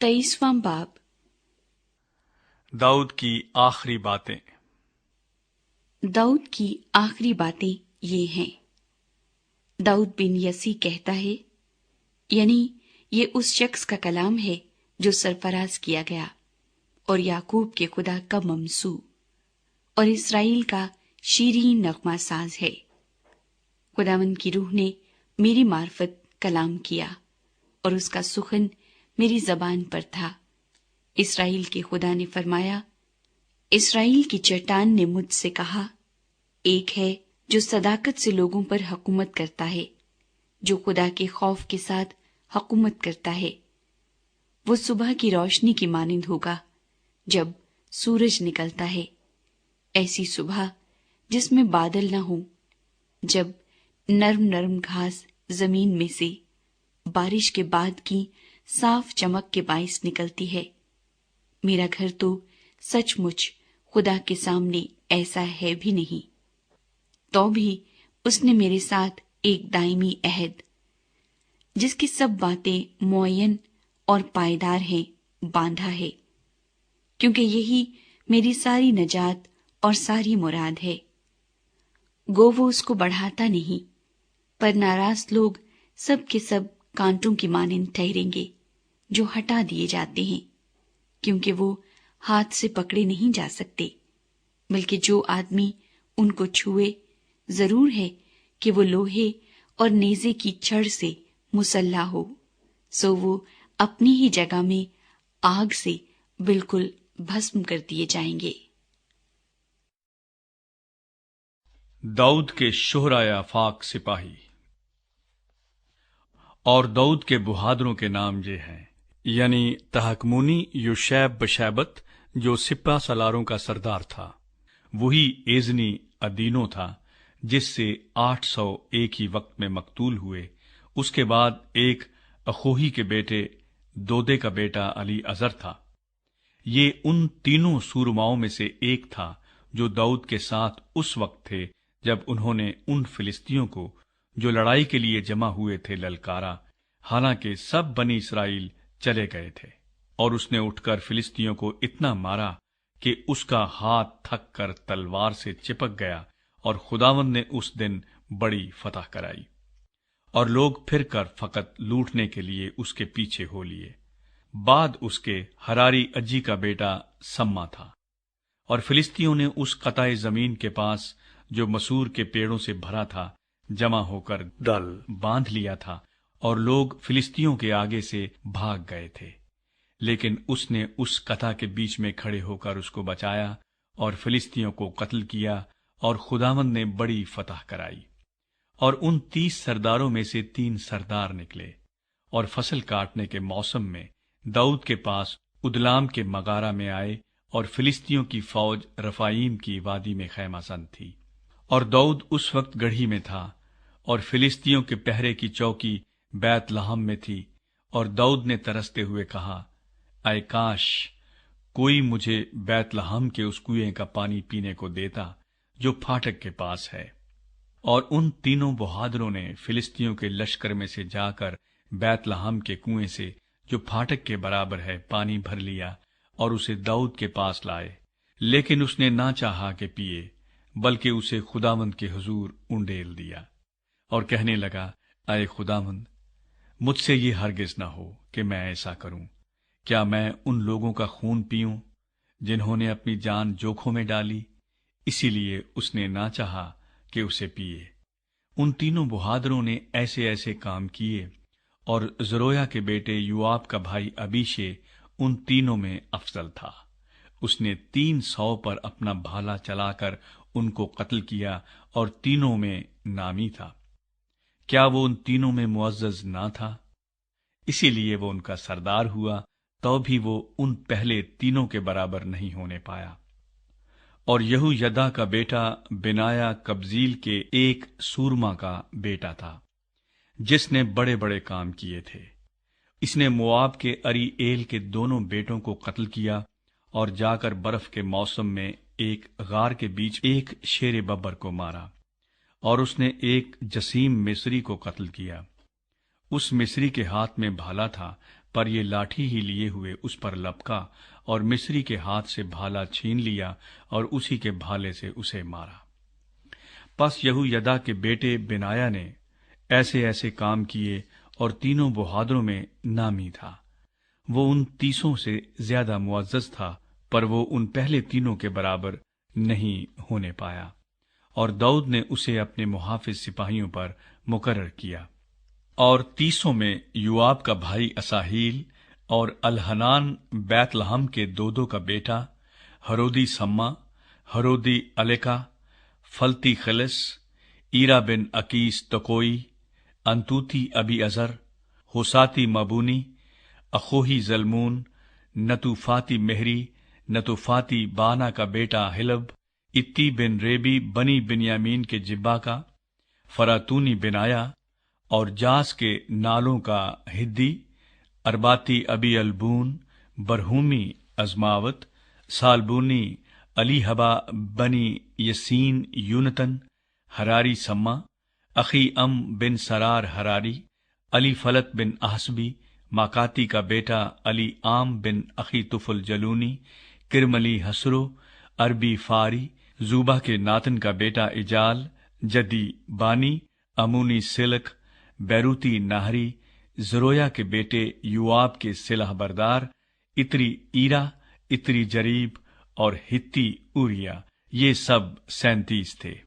23वां बाब। दाऊद की आखिरी बातें। दाऊद की आखिरी बातें ये हैं। दाऊद बिन यसी कहता है, यानी ये उस शख्स का कलाम है जो सरफराज किया गया और याकूब के खुदा का ममसू और इसराइल का शीरीन नगमा साज है। खुदावंद की रूह ने मेरी मार्फत कलाम किया और उसका सुखन मेरी जबान पर था। इसराइल के खुदा ने फरमाया, इसराइल की चट्टान ने मुझसे कहा, एक है जो सदाकत से लोगों पर हुकूमत करता है, जो खुदा के खौफ के साथ हुकूमत करता है। वो सुबह की रोशनी की मानिंद होगा जब सूरज निकलता है, ऐसी सुबह जिसमें बादल न हो, जब नर्म नर्म घास जमीन में से बारिश के बाद की साफ चमक के बाइस निकलती है। मेरा घर तो सचमुच खुदा के सामने ऐसा है भी नहीं, तो भी उसने मेरे साथ एक दायमी अहद, जिसकी सब बातें मुअय्यन और पायदार हैं, बांधा है, क्योंकि यही मेरी सारी नजात और सारी मुराद है। गो वो उसको बढ़ाता नहीं, पर नाराज लोग सब के सब कांटों की मानिंद ठहरेंगे जो हटा दिए जाते हैं, क्योंकि वो हाथ से पकड़े नहीं जा सकते, बल्कि जो आदमी उनको छुए जरूर है कि वो लोहे और नेजे की छड़ से मुसल्ला हो, सो वो अपनी ही जगह में आग से बिल्कुल भस्म कर दिए जाएंगे। दाऊद के शुहराए आफाक सिपाही। और दाऊद के बहादुरों के नाम ये हैं, यानी तहकमूनी युशैब बशैबत जो सिपा सलारों का सरदार था, वही एजनी अदीनो था जिससे 800 एक ही वक्त में मकतूल हुए। उसके बाद एक अखोही के बेटे दोदे का बेटा अली अजर था। ये उन तीनों सूरमाओं में से एक था जो दाऊद के साथ उस वक्त थे जब उन्होंने उन फिलिस्तियों को जो लड़ाई के लिए जमा हुए थे ललकारा, हालांकि सब बनी इसराइल चले गए थे। और उसने उठकर फिलिस्तियों को इतना मारा कि उसका हाथ थक कर तलवार से चिपक गया, और खुदावंद ने उस दिन बड़ी फतह कराई। और लोग फिर कर फकत लूटने के लिए उसके पीछे हो लिए। बाद उसके हरारी अज्जी का बेटा सम्मा था, और फिलिस्तियों ने उस कताए जमीन के पास जो मसूर के पेड़ों से भरा था जमा होकर दल बांध लिया था, और लोग फिलिस्तियों के आगे से भाग गए थे। लेकिन उसने उस कथा के बीच में खड़े होकर उसको बचाया और फिलिस्तियों को कत्ल किया, और खुदावंद ने बड़ी फतह कराई। और उन 30 सरदारों में से 3 सरदार निकले, और फसल काटने के मौसम में दाऊद के पास उदलाम के मगारा में आए, और फिलिस्तियों की फौज रफाईम की वादी में खैमासन थी। और दाऊद उस वक्त गढ़ी में था, और फिलिस्तियों के पहरे की चौकी बैत लहम में थी। और दाऊद ने तरसते हुए कहा, आए काश कोई मुझे बैत लहम के उस कुएं का पानी पीने को देता जो फाटक के पास है। और उन तीनों बहादुरों ने फिलिस्तियों के लश्कर में से जाकर बैत लहम के कुएं से जो फाटक के बराबर है पानी भर लिया, और उसे दाऊद के पास लाए। लेकिन उसने ना चाहा कि पिए, बल्कि उसे खुदावंद के हुजूर उंडेल दिया, और कहने लगा, आए खुदावंद, मुझसे ये हरगिज न हो कि मैं ऐसा करूं। क्या मैं उन लोगों का खून पीऊं जिन्होंने अपनी जान जोखों में डाली? इसीलिए उसने ना चाहा कि उसे पिए। उन तीनों बहादुरों ने ऐसे ऐसे काम किए, और जरोया के बेटे युआब का भाई अबीशे उन तीनों में अफजल था। उसने 300 पर अपना भाला चलाकर उनको कत्ल किया, और तीनों में नामी था। क्या वो उन तीनों में मुअज्जज ना था? इसीलिए वो उनका सरदार हुआ, तो भी वो उन पहले तीनों के बराबर नहीं होने पाया। और यहू यदा का बेटा बिनाया कब्जील के एक सूरमा का बेटा था, जिसने बड़े बड़े काम किए थे। इसने मोआब के अरीएल के दोनों बेटों को कत्ल किया, और जाकर बर्फ के मौसम में एक गार के बीच एक शेर बब्बर को मारा। और उसने एक जसीम मिस्री को कत्ल किया। उस मिस्री के हाथ में भाला था, पर ये लाठी ही लिए हुए उस पर लपका और मिस्री के हाथ से भाला छीन लिया और उसी के भाले से उसे मारा। पस यहोयदा के बेटे बिनाया ने ऐसे ऐसे काम किए और तीनों बहादुरों में नामी था। वो उन 30 से ज्यादा मुअज्जज था, पर वो उन पहले तीनों के बराबर नहीं होने पाया, और दाऊद ने उसे अपने मुहाफिज सिपाहियों पर मुकर्रर किया। और 30 में योआब का भाई असाहील और अलहनान बैतलहम के दोदो का बेटा, हरोदी सम्मा, हरोदी अलेका, फलती खलिस, ईरा बिन अकीस तकोई, अंतूती अबी अजर, हुसाती मबूनी, अखोही जलमून, नतुफाती मेहरी, नतुफाती बाना का बेटा हिलब, इत्ती बिन रेबी बनी बिन्यामीन के जिब्बा का, फरातूनी बिनाया, और जास के नालों का हिद्दी, अरबाती अबी अलबून, बरहूमी अजमावत, सालबूनी अलीहबा बनी यसीन यूनतन, हरारी सम्मा, अखी अम बिन सरार हरारी, अली फलत बिन आहसबी, माकाती का बेटा अली आम बिन अखी तुफुल जलूनी, किरमली हसरो, अरबी फारी, जूबा के नातन का बेटा इजाल, जदी बानी, अमूनी सिलक, बैरूती नाहरी, जरोया के बेटे युआब के सिलाह बरदार, इतरी ईरा, इतरी जरीब और हित्ती उरिया, ये सब 37 थे।